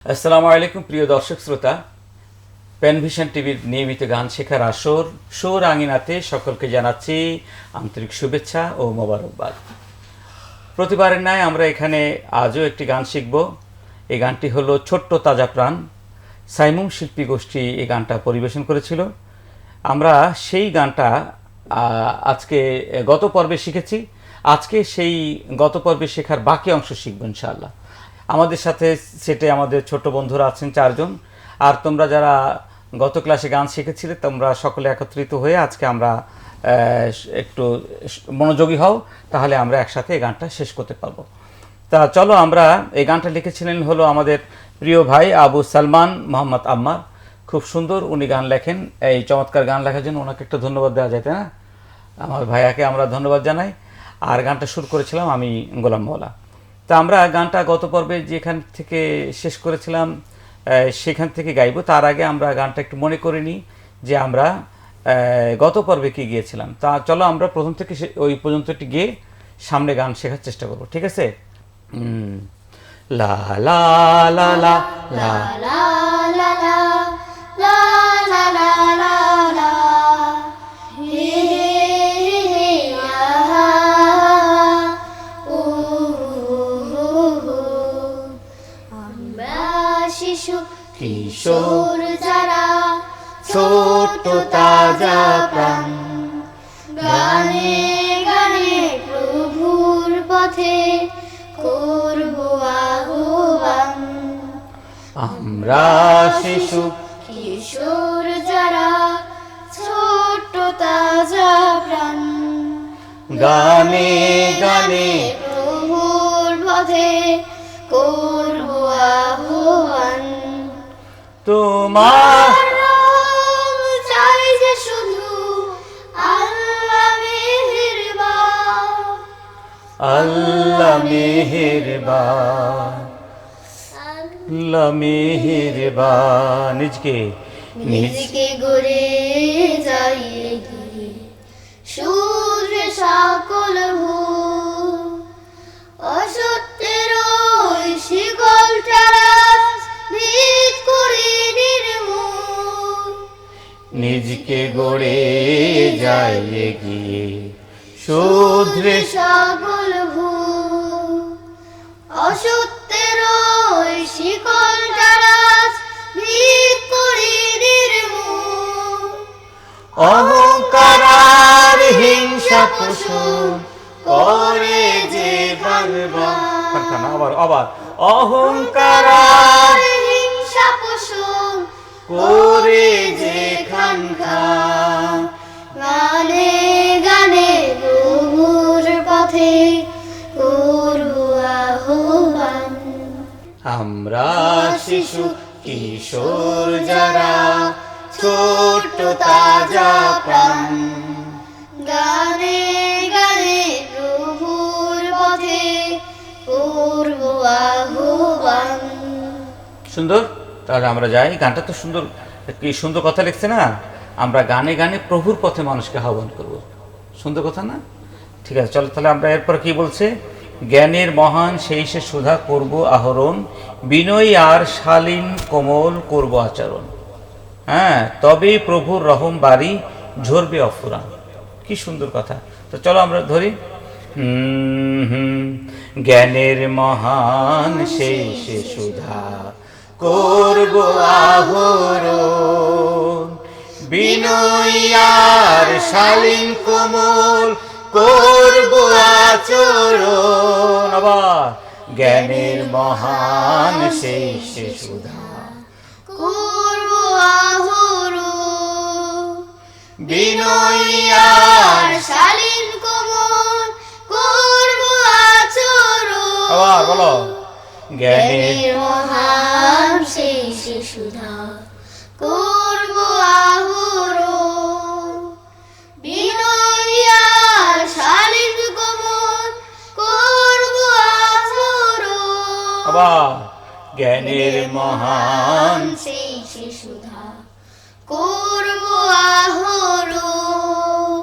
আসসালামু আলাইকুম প্রিয় দর্শক শ্রোতা, পেনভিশন টিভির নিয়মিত গান শেখার আসর সুর আঙিনাতে সকলকে জানাচ্ছি আন্তরিক শুভেচ্ছা ও মোবারকবাদ। প্রতিবারের ন্যায় আমরা এখানে আজও একটি গান শিখব। এই গানটি হলো ছোট্ট তাজা প্রাণ। সাইমুম শিল্পী গোষ্ঠী এই গানটা পরিবেশন করেছিল। আমরা সেই গানটা আজকে গত পর্বে শিখেছি। আজকে সেই গত পর্বে শেখার বাকি অংশ শিখব ইনশাআল্লাহ। আমাদের সাথে সেটে আমাদের ছোট বন্ধুরা আছেন 4 জন। আর তোমরা যারা গত ক্লাসে গান শিখেছিলে তোমরা সকলে একত্রিত হয়ে আজকে আমরা একটু মনোযোগী হও, তাহলে আমরা একসাথে এই গানটা শেষ করতে পারবো। তা চলো, আমরা এই গানটা লিখেছিলেন হলো আমাদের প্রিয় ভাই আবু সালমান মোহাম্মদ আম্মার। খুব সুন্দর উনি গান লেখেন। এই চমৎকার গান লেখার জন্য ওনাকে একটা ধন্যবাদ দেওয়া যায়, তাই না? আমার ভাইয়াকে আমরা ধন্যবাদ জানাই। আর গানটা শুরু করেছিলাম আমি গোলাম মওলা। তা আমরা গানটা গত পর্বে যেখান থেকে শেষ করেছিলাম সেখান থেকে গাইব। তার আগে আমরা গানটা একটু মনে করে নিই যে আমরা গত পর্বে কি গিয়েছিলাম। তা চলো আমরা প্রথম থেকে ওই পর্যন্তটি গিয়ে সামনে গান শেখার চেষ্টা করব, ঠিক আছে? লা লা লা লা লা লা লা লা লা লা লা লা লা হে হে আহা ও আমরা শিশু কিশোর যারা ছোট তাজা প্রাণ, গানে গানে প্রভুর পথে করব আহ্বান। আমরা শিশু কিশোর যারা ছোট তাজা প্রাণ, গানে গানে প্রভুর পথে করব আহ্বান। তোমার চাই যে শুধু আল্লাহ মেহেরবান, আল্লাহ মেহেরবান, আল্লাহ মেহেরবান। নিজকে গড়ে যাই সূর্য সকল ভুল, অসত্যের ওই শিকল চারাস ভেদ করে নির্মূল। নিজকে গড়ে যাই এগিয়ে শুধরে সকল ভুল, অসত্যের ওই শিকল চারাস ভেদ করে নির্মূল। অহংকার আর হিংসা পোষণ করে যে বারবার, আবার অহংকার আর হিংসা পোষণ করে যে খান খান, গানে গানে প্রভুর পথে করব আহ্বান। আমরা শিশু কিশোর যারা ছোট তাজা প্রাণ, গানে গানে প্রভুর পথে করব আহ্বান। সুন্দর। তাহলে আমরা যাই। গানটা তো সুন্দর, কি সুন্দর কথা লিখছে না? আমরা গানে গানে প্রভুর পথে মানুষকে আহ্বান করব। সুন্দর কথা না? ঠিক আছে, চলো তাহলে আমরা এরপর কি বলছে? জ্ঞানের মহান সেই সে সুধা করব আহরণ, বিনয়ী আর শালীন কোমল করব আচরণ। হ্যাঁ, তবেই প্রভুর রহম বাড়ি ঝরবে অফুরান। কি সুন্দর কথা। তো চলো আমরা ধরি। জ্ঞানের মহান সেই সে সুধা করব আহরণ, বিনয়ী আর শালীন কোমল করব আচরণ। আবার জ্ঞানের মহান সেই সে সুধা করব আহরণ, বিনয়ী আর শালীন কোমল করব আচরণ। আবার বলো, জ্ঞানের মহান সেই সে সুধা করব আহরণ, বিনয়ী আর শালীন কোমল করব আচরণ। আবার জ্ঞানের মহান সেই সে সুধা করব আহরণ,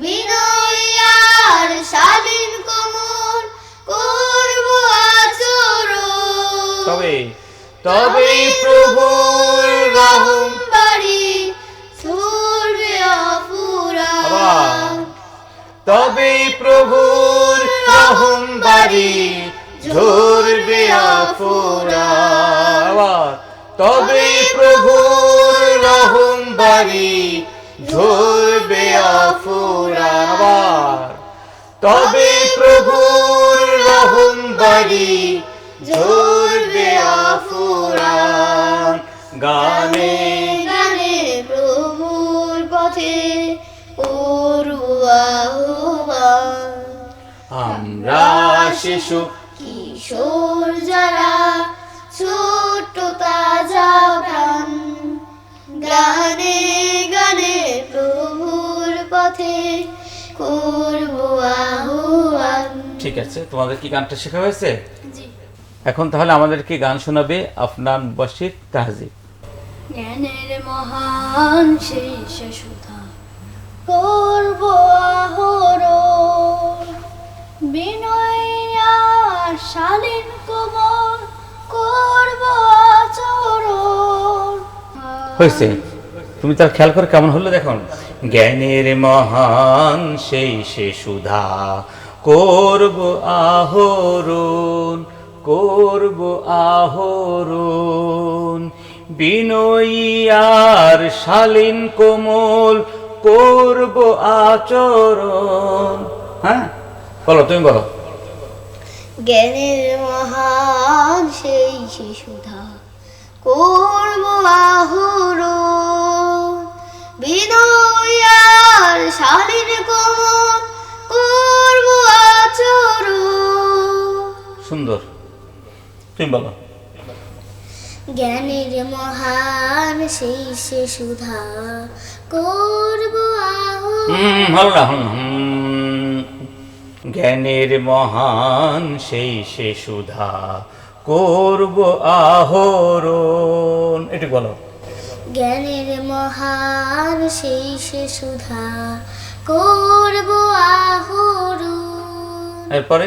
বিনয়ী আর শালীন কোমল করব আচরণ। তবে তবেই প্রভুর রহম বাড়ি ঝরবে অফুরান। আবার তবেই প্রভুর রহম বাড়ি ঝরবে অফুরান। আবার তবেই প্রভুর রহম বাড়ি ঝরবে অফুরান। আবার তবে প্রভুর রহম বাড়ি ঝরবে অফুরান। গানে গানে প্রভুর পথে করবো আহ্বান। আমরা শিশু কিশোর যারা ছোট তাজা প্রাণ, গানে গানে প্রভুর পথে করবো আহ্বান। ঠিক আছে, তোমাদের কি গানটা শেখা হয়েছে? জি। এখন তাহলে আমাদেরকে গান শোনাবে আফনান বশির তাহজিব। জ্ঞানের মহান শেষ সুধা করবো আহরণ, বিনয় আর শালীন কোমল করবো আচরণ। হয়েছে, তুমি তার খেয়াল করে কেমন হলো দেখুন। জ্ঞানের মহান সেই সে সুধা করব আহরণ, করব আহরণ, বিনয়ী আর শালীন কোমল করব আচরণ। হ্যাঁ বলো, তুমি বলো। জ্ঞানের মহান সেই শিশুধা করবো আহরণ, বিনয় আর শালীন কোমল করবো আচরণ। সুন্দর, তুমি বলো। জ্ঞানের মহান সেই শিশুধা করবো আহরণ। হলো না, হলো না। জ্ঞানের মহান সেই সে সুধা করব আহরণ, একটু বলো। জ্ঞানের মহান সেই শিশুধা করবো আহরণ, এরপরে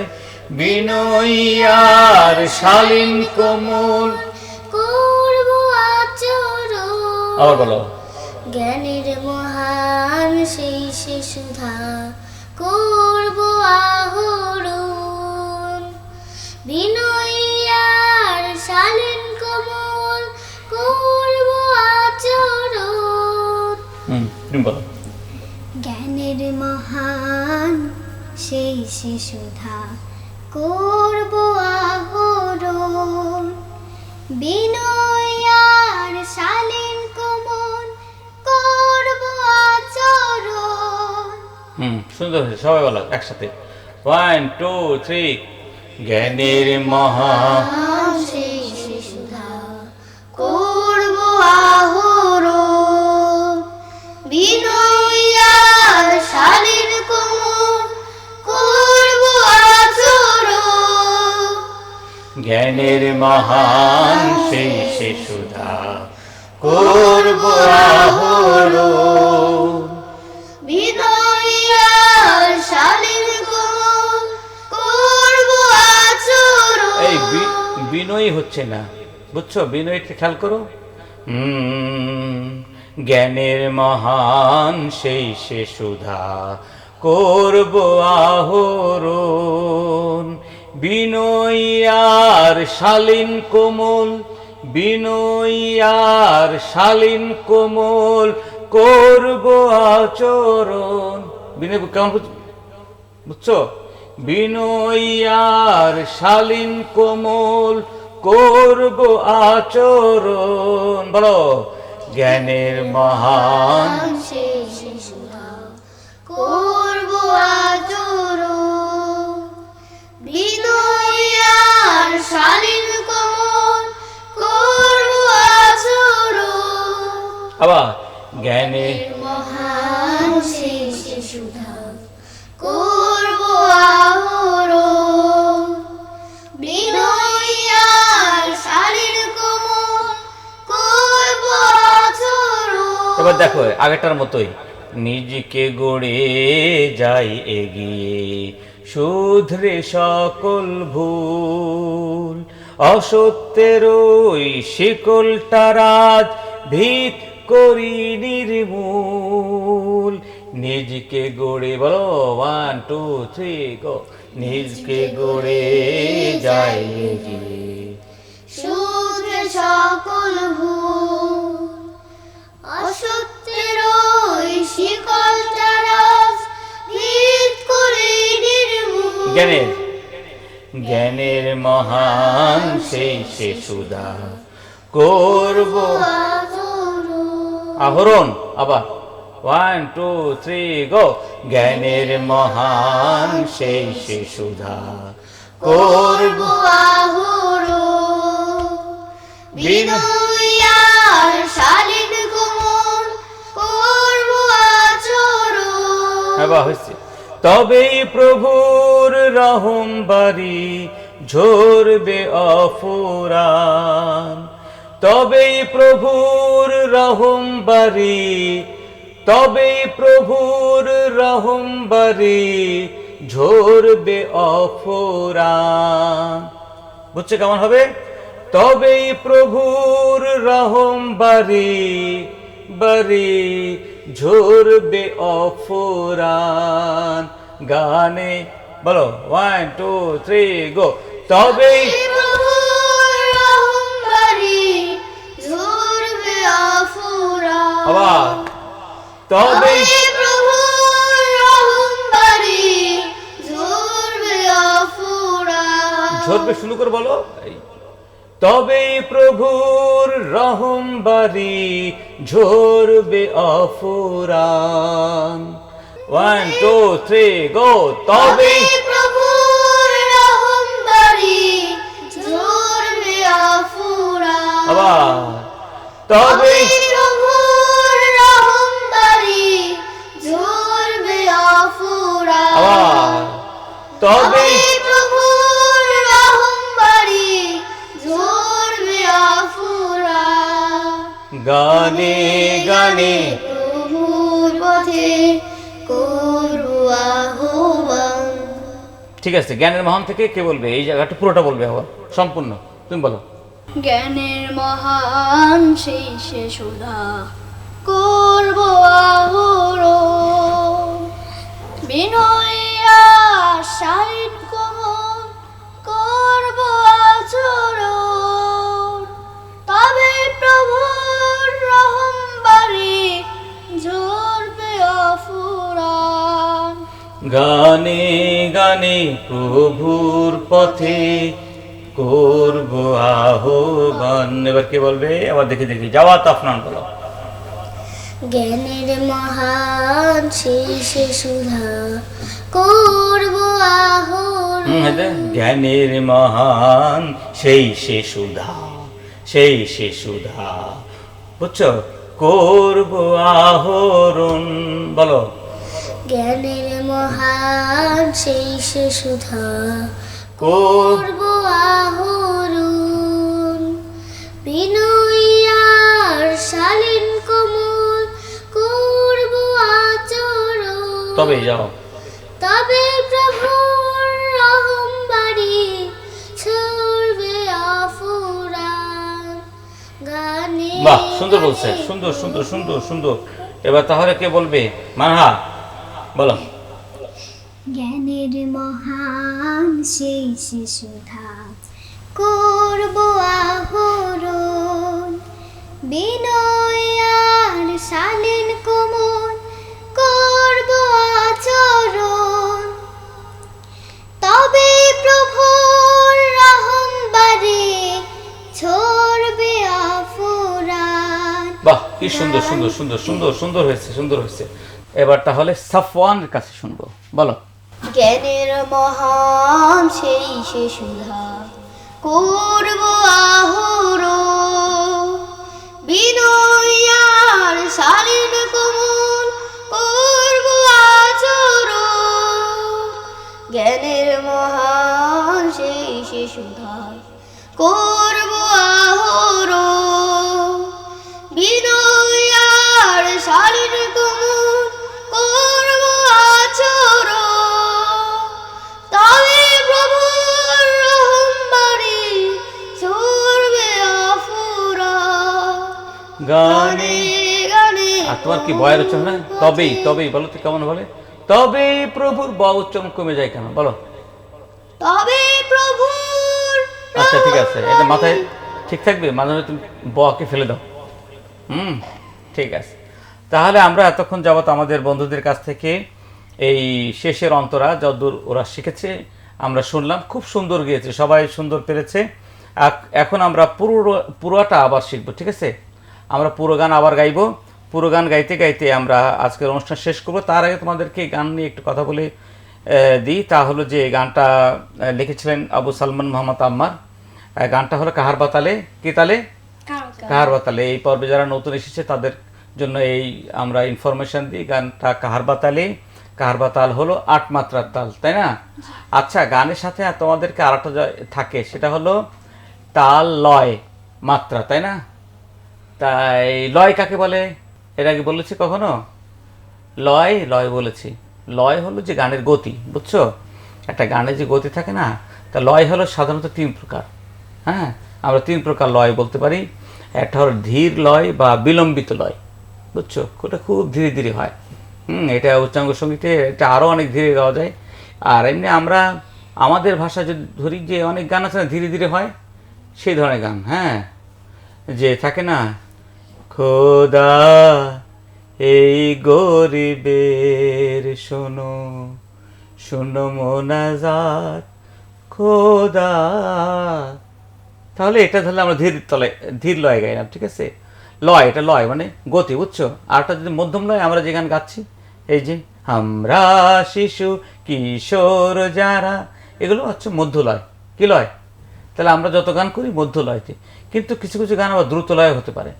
বিনয়ী আর শালীন কোমল করবো আচরণ। আবার বলো। জ্ঞানের মহান সেই শিশুধা করবো আহরণ, বিনয়ী আর শালীন কোমল করবো আচরণ। তুমি বলো। জ্ঞানের মহান সেই শিশুধা করবো আহরণ, বিনয় আর শালীন কোমল করবো আচরণ। সুন্দর হয়েছে, সবাই বলো একসাথে। 1 2 3। জ্ঞানের মহান সেই শিশুধা করবো আহরণ, বিনয় আর শালীন কোমল করবো আচরণ। জ্ঞানের মহান সেই সে সুধা করব আহরণ, বিনয় আর শালীন কোমল করবো আচরণ। এই বিনয়ী হচ্ছে না, বুঝছো? বিনয়ীটা খেয়াল করো। জ্ঞানের মহান সেই সে সুধা করব আহরণ, বিনয়ী আর শালীন কোমল, বিনয়ী আর শালীন কোমল করব আচরণ। বিনয় কেমন বুঝছো? বিনয়ী আর শালীন কোমল করব আচরণ। বলো। জ্ঞানের মহান সেই শিশুধা করবো আচরণ, বিনয় আর শালীন কোমল করবো আচরণ। আবার জ্ঞানের মহান সেই শিশুধা করবো আহরণ, বিনয় আর শালীন কোমল করবো আচরণ। এবার দেখো আগেরটার মতোই, নিজেকে গড়ে যাই এগিয়ে শুধরে সকল ভুল, অসত্যের ওই শিকলটা রাজ ভিত করি নির্মূল। নিজকে গড়ে বলো 1 2 3 গো, নিজকে গড়ে যাই এগিয়ে। শুধরে সকল ভুল, অসত্যের ওই শিকলটা রাজ ভেদ করে নির্মূল। জ্ঞানের মহান সেই সে সুধা করব আহরণ। আবার 1 2 3 গো, জ্ঞানের মহান সেই সে সুধা করব আহরণ। বিনয় আর শালীন কোমল করব আচরণ। এবার হয়েছে। তবেই প্রভুর রহম বাড়ি ঝরবে অফুরান। তবেই প্রভুর রহম বাড়ি, তবেই প্রভুর রহম বাড়ি ঝরবে অফুরান। বুঝছে কেমন হবে? তবেই প্রভুর রহম বাড়ি বাড়ি ঝরবে অফুরান। গানে বলো 1 2 3 গো, তবেই প্রভুর রহম বাড়ি ঝরবে অফুরান। আবার তবেই প্রভুর রহম বাড়ি ঝরবে অফুরান। ঝরবে শুরু করে বলো। তবেই প্রভুর রহম বাড়ি ঝরবে অফুরান। 1 2 3 গো, তবেই প্রভুর রহম বাড়ি ঝরবে অফুরান। আবার তবেই প্রভুর রহম বাড়ি ঝরবে অফুরান। আবার তবেই প্রভুর রহম বাড়ি ঝরবে অফুরান। গানে গানে প্রভুর পথে করব আহ্বান। ঠিক আছে, জ্ঞানের মহান থেকে কে বলবে? এই জায়গাটা পুরোটা বলবে আবার সম্পূর্ণ, তুমি বলো। জ্ঞানের মহান সেই সে সুধা করব আহরণ। বিনয় আর শালীন কোমল করব আচরণ। তবে প্রভুর রহম বাড়ি ঝরবে অফুরান। গানে গানে প্রভুর পথে করব আহ্বান। এবার কে বলবে? আবার দেখি দেখি, যাওয়া তাফনান বলো। জ্ঞানের মহান সেই সে সুধা করব আহরণ। জ্ঞানের মহান সেই সে সুধা, সেই সে সুধা, বুঝছো? করব আহরণ বলো। জ্ঞানের মহান সেই সে সুধা করব করব আহরণ। বিনয় আর শালীন কোমল করব আচরণ। তবে যাও। তবে প্রভুর রহম বাড়ি ঝরবে অফুরান। গানে বাহ, সুন্দর বলছে, সুন্দর সুন্দর সুন্দর সুন্দর। এবার তাহলে কে বলবে? মানহা বলো। জ্ঞানের মহান সেই সে সুধা করব আহরণ। বিনয় আর শালীন কোমল করব আচরণ। তবে প্রভুর রহম বাড়ি ঝরবে অফুরান। বাহ, কি সুন্দর সুন্দর সুন্দর সুন্দর সুন্দর হয়েছে, সুন্দর হয়েছে। এবার তাহলে সাফওয়ানের কাছে শুনবো, বলো। জ্ঞানের মহান সেই সে সুধা করব আহরণ। বিনয় আর শালীন কোমল করব আচরণ। জ্ঞানের মহান সেই সে সুধা করব আহরণ। বিনয় আর শালীন কোমল করব আচরণ। তবে প্রভুর রহম বাড়ি গানে। গানে আর তোমার কি বয়ের উচ্চারণ না? তবেই তবেই বলো তো কেমন বলে? তবেই প্রভুর ব উচ্চারণ কমে যায় কেন বলো? তবে প্রভুর আচ্ছা ঠিক আছে, এটা মাথায় ঠিক থাকবে, মাঝে মাঝে তুমি বকে ফেলে দাও। ঠিক আছে। তাহলে আমরা এতক্ষণ যাবত আমাদের বন্ধুদের কাছ থেকে এই শেষের অন্তরা যতদূর ওরা শিখেছে আমরা শুনলাম, খুব সুন্দর গিয়েছে, সবাই সুন্দর পেরেছে। এখন আমরা পুরোটা আবার শিখবো, ঠিক আছে? আমরা পুরো গান আবার গাইবো। পুরো গান গাইতে গাইতে আমরা আজকের অনুষ্ঠান শেষ করবো। তার আগে তোমাদেরকে গান নিয়ে একটু কথা বলে দিই। তা হলো যে গানটা লিখেছিলেন আবু সালমান মোহাম্মদ আম্মার। গানটা হলো কাহার বাতালে, কি তালে? কাহার বাতালে। এই পর্বে যারা নতুন এসেছে তাদের জন্য এই আমরা ইনফরমেশন দিই, গানটা কাহার বাতালে। কাহার বাতাল হলো 8 মাত্রার তাল, তাই না? আচ্ছা, গানের সাথে তোমাদেরকে আরেকটা থাকে, সেটা হলো তাল লয় মাত্রা, তাই না? তাই লয় কাকে বলে এর আগে বলেছি কখনো? লয় লয় বলেছি। লয় হলো যে গানের গতি, বুঝছো? একটা গানে যে গতি থাকে না, তা লয় হলো সাধারণত 3 প্রকার। হ্যাঁ, আমরা 3 প্রকার লয় বলতে পারি। একটা হলো ধীর লয় বা বিলম্বিত লয়, বুঝছো? ওটা খুব ধীরে ধীরে হয়। এটা উচ্চাঙ্গ সঙ্গীতে এটা আরও অনেক ধীরে গাওয়া যায়। আর এমনি আমরা আমাদের ভাষা যদি ধরি, যে অনেক গান আছে না ধীরে ধীরে হয়, সেই ধরনের গান। হ্যাঁ, যে থাকে না, খোদা এই গরিবের শোনো শোনো মোনাজাত খোদা। তাহলে এটা ধরলে আমরা ধীর লয় গাইলাম, ঠিক আছে? লয়, এটা লয় মানে গতি, বুঝছো? আর একটা যদি মধ্যম লয়, আমরা যে গান গাচ্ছি, এই যে আমরা শিশু কিশোর যারা, এগুলো হচ্ছে মধ্য লয়। কি লয়? তাহলে আমরা যত গান করি মধ্য লয়তে, কিন্তু কিছু কিছু গান আবার দ্রুত লয় হতে পারে।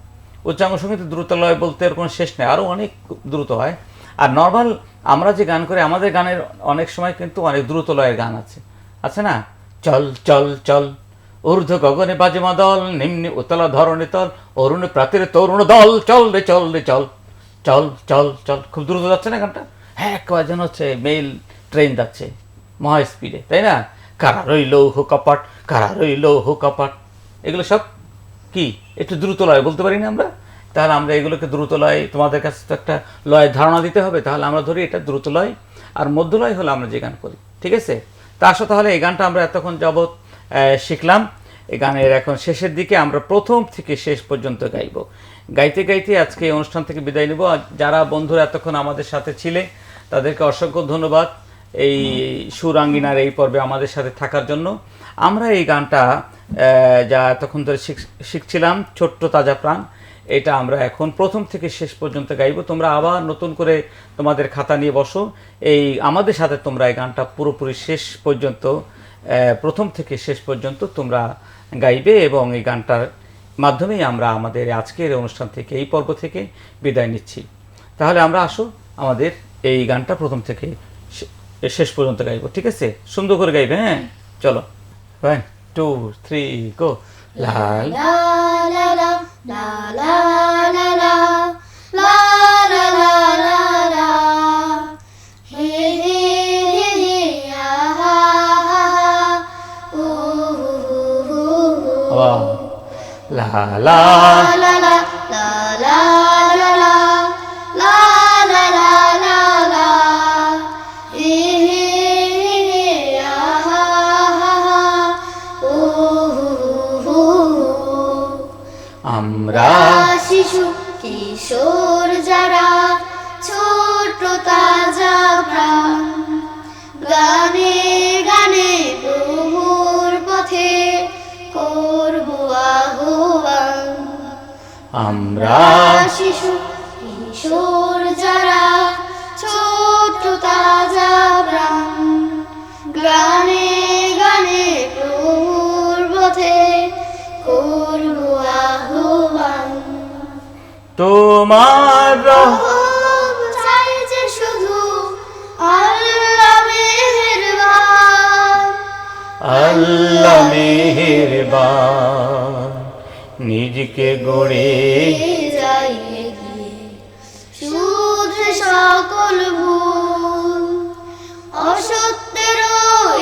উচ্চাঙ্গ সঙ্গীতে দ্রুত লয় বলতে এর কোনো শেষ নেই, আরও অনেক দ্রুত হয়। আর নর্মাল আমরা যে গান করি, আমাদের গানের অনেক সময় কিন্তু অনেক দ্রুত লয়ের গান আছে না? চল চল চল, ঊর্ধ্ব গগনে বাজে মাদল, নিম্নে উতলা ধরণী তল, অরুণ প্রাতের তরুণ দল, চল রে চল রে চল, চল চল চল। খুব দ্রুত যাচ্ছে না গানটা? হ্যাঁ, একবার যেন হচ্ছে মেইল ট্রেন যাচ্ছে মহা স্পিডে, তাই না? কারা রইল হো কপাট, কারা রইল হো কপাট, এগুলো সব কি একটু দ্রুত লয় বলতে পারি না আমরা? তাহলে আমরা এগুলোকে দ্রুত লয়, তোমাদের কাছে তো একটা লয়ের ধারণা দিতে হবে। তাহলে আমরা ধরি এটা দ্রুত লয়, আর মধ্য লয় হলো আমরা যে গান করি, ঠিক আছে? তা আসো তাহলে এই গানটা আমরা এতক্ষণ যাবৎ শিখলাম। এই গানের এখন শেষের দিকে আমরা প্রথম থেকে শেষ পর্যন্ত গাইব। গাইতে গাইতে আজকে এই অনুষ্ঠান থেকে বিদায় নেব। যারা বন্ধুরা এতক্ষণ আমাদের সাথে ছিলে তাদেরকে অসংখ্য ধন্যবাদ এই সুরাঙ্গিনার এই পর্বে আমাদের সাথে থাকার জন্য। আমরা এই গানটা যা এতক্ষণ ধরে শিখছিলাম, ছোট্ট তাজা প্রাণ, এটা আমরা এখন প্রথম থেকে শেষ পর্যন্ত গাইব। তোমরা আবার নতুন করে তোমাদের খাতা নিয়ে বসো, এই আমাদের সাথে তোমরা এই গানটা পুরোপুরি শেষ পর্যন্ত, প্রথম থেকে শেষ পর্যন্ত তোমরা গাইবে, এবং এই গানটার মাধ্যমেই আমরা আমাদের আজকের অনুষ্ঠান থেকে, এই পর্ব থেকে বিদায় নিচ্ছি। তাহলে আমরা আসো আমাদের এই গানটা প্রথম থেকে শেষ পর্যন্ত গাইব, ঠিক আছে? সুন্দর করে গাইবে, হ্যাঁ? চলো, 1 2 3 গো। লাল লা লা লা লা লা লা লা লা লা লা লা লা হে হে হে হে আহা হা হা ও হো হো হো লা লা লা লা লা লা লা লা লা লা লা লা লা হে হে হে আহা হা হা ও হো হো। আমরা শিশু কিশোর যারা, ছোট তাজা প্রাণ, গানে গানে প্রভুর পথে করব আহ্বান। আমরা শিশু কিশোর যারা, ছোট তাজা প্রাণ, গানে গানে প্রভুর পথে করব আহ্বান। তোমার চাই যে শুধু আল্লাহ মেহেরবান, আল্লাহ মেহেরবান, নিজকে গড়ে যাই এগিয়ে শুধরে সকল ভুল, অসত্যের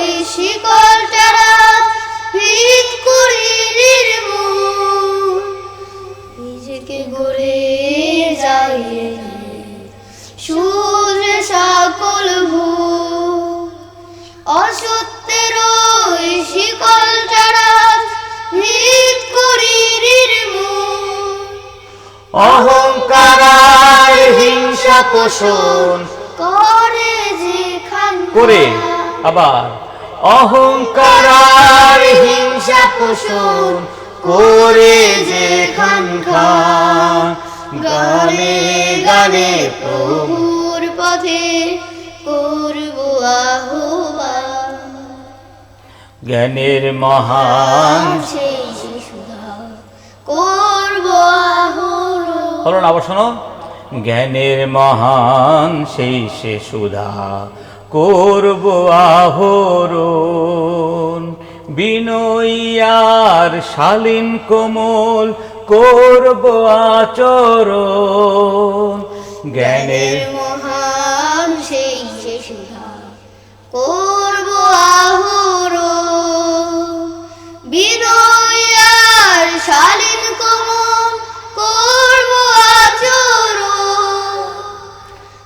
এই শিকলটারা ভেদ করি নির্মূল, নিজেকে গড়ে শিকল যারা ভিত করি নির্মূল, অহংকার আর হিংসা পোষণ করে যেখান করে, আবার অহংকার আর হিংসা পোষণ করে যেখান খান, গানে গানে প্রভুর পথে করব আহ্বান, জ্ঞানের মহান সেই সুধা করব আহরণ। হলো না? আবার শোনো, জ্ঞানের মহান সেই সে সুধা করব আহরণ, বিনয়ার শালীন কোমল করব আচরণ, জ্ঞানের মহান সেই সুধা করব আহরণ, বিনয় আর শালীন কোমল করব আচরণ,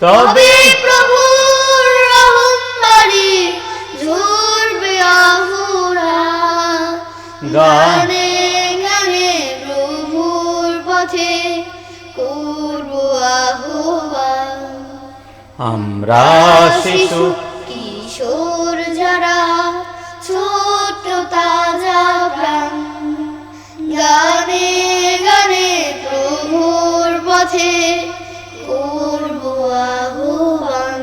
তবে প্রভুর রহমবাণী ঝরবে আহুরা, গানে গানে প্রভুর পথে করব আহ্বান। আমরা শিশু কিশোর যারা ছোট তাজা প্রাণ, গানে গানে প্রভুর পথে করব আহ্বান,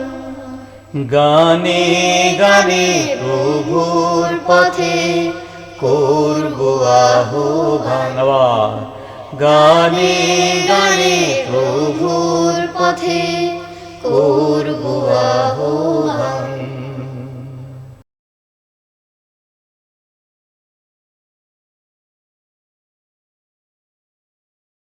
গানে গানে প্রভুর পথে করব আহ্বান, আবার গানে গানে প্রভুর পথে করব